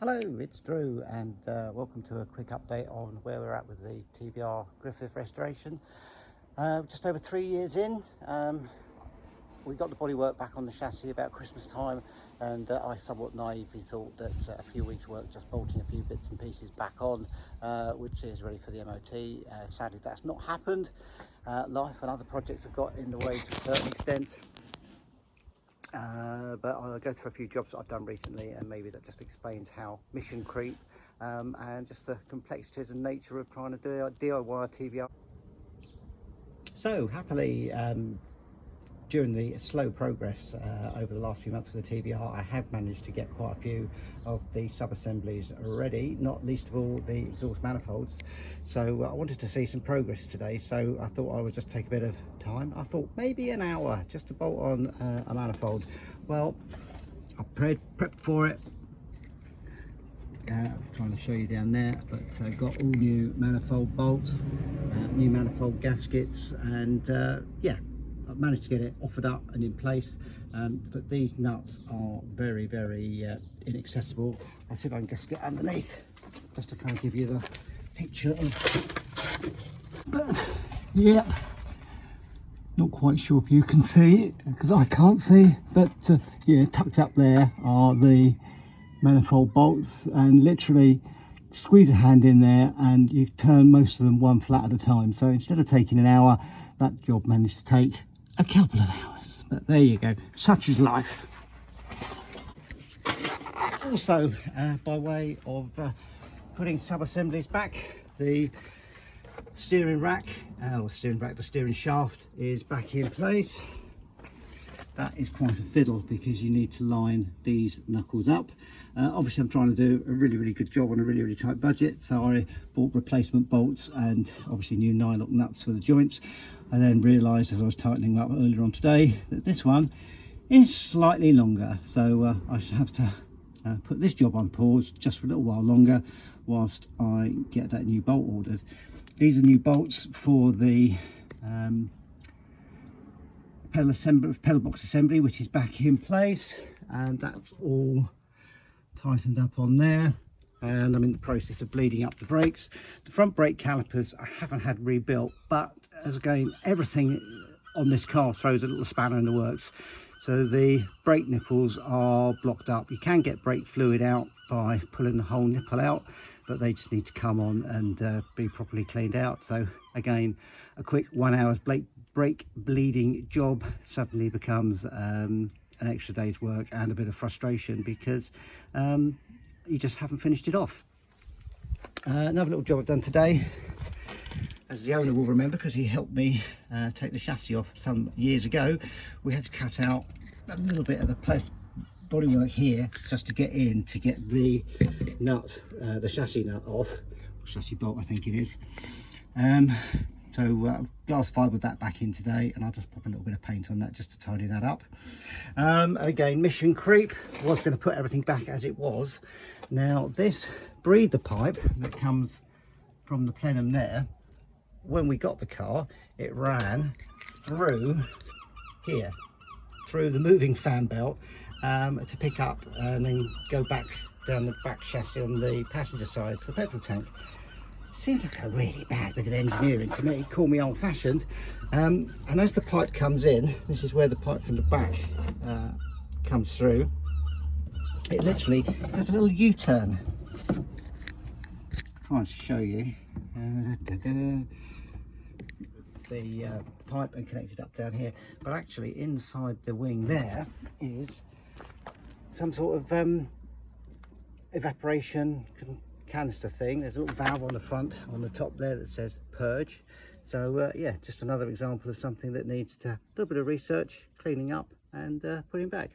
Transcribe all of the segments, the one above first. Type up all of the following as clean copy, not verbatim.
Hello, it's Drew and welcome to a quick update on where we're at with the TVR Griffith Restoration. Just over 3 years in, we got the bodywork back on the chassis about Christmas time, and I somewhat naively thought that a few weeks work just bolting a few bits and pieces back on would see us ready for the MOT. Sadly that's not happened. Life and other projects have got in the way to a certain extent. But I'll go through a few jobs that I've done recently, and maybe that just explains how mission creep and just the complexities and nature of trying to do a DIY TVR. So happily, during the slow progress over the last few months with the TVR, I have managed to get quite a few of the sub-assemblies ready, not least of all the exhaust manifolds. So I wanted to see some progress today, so I thought I would just take a bit of time. I thought maybe an hour just to bolt on a manifold. Well, I prepped for it. I'm trying to show you down there, but got all new manifold bolts, new manifold gaskets, and yeah, I've managed to get it offered up and in place, but these nuts are very inaccessible. I'll see if I can just get underneath just to kind of give you the picture of, but yeah, not quite sure if you can see it because I can't see, but yeah, tucked up there are the manifold bolts, and literally squeeze a hand in there and you turn most of them one flat at a time. So instead of taking an hour, that job managed to take a couple of hours, but there you go, such is life. Also, by way of putting sub-assemblies back, the steering rack, the steering shaft is back in place. That is quite a fiddle because you need to line these knuckles up. Obviously I'm trying to do a really good job on a really tight budget, so I bought replacement bolts and obviously new nylock nuts for the joints. I then realised as I was tightening them up earlier on today that this one is slightly longer, so I should have to put this job on pause just for a little while longer whilst I get that new bolt ordered. These are new bolts for the pedal box assembly, which is back in place, and that's all tightened up on there, and I'm in the process of bleeding up the brakes. The front brake calipers I haven't had rebuilt, but as again, everything on this car throws a little spanner in the works. So the brake nipples are blocked up. You can get brake fluid out by pulling the whole nipple out, but they just need to come on and be properly cleaned out. So again, a quick 1 hour's brake bleeding job suddenly becomes an extra day's work and a bit of frustration because you just haven't finished it off. Another little job I've done today, as the owner will remember because he helped me take the chassis off some years ago, we had to cut out a little bit of the bodywork here just to get the nut, the chassis nut off, chassis bolt I think it is. So glass fibered that back in today, and I'll just pop a little bit of paint on that just to tidy that up. Again, mission creep, I was going to put everything back as it was. Now this breather pipe that comes from the plenum there, when we got the car, it ran through here, through the moving fan belt to pick up and then go back down the back chassis on the passenger side to the petrol tank. Seems like a really bad bit of engineering to me, call me old-fashioned, and as the pipe comes in, this is where the pipe from the back comes through, it literally does a little U-turn. Trying to show you the pipe and connected up down here, but actually inside the wing there is some sort of evaporation canister thing. There's a little valve on the front, on the top there, that says purge. So yeah, just another example of something that needs a little bit of research, cleaning up and putting back.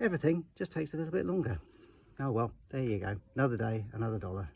Everything just takes a little bit longer. Oh well, there you go, another day, another dollar.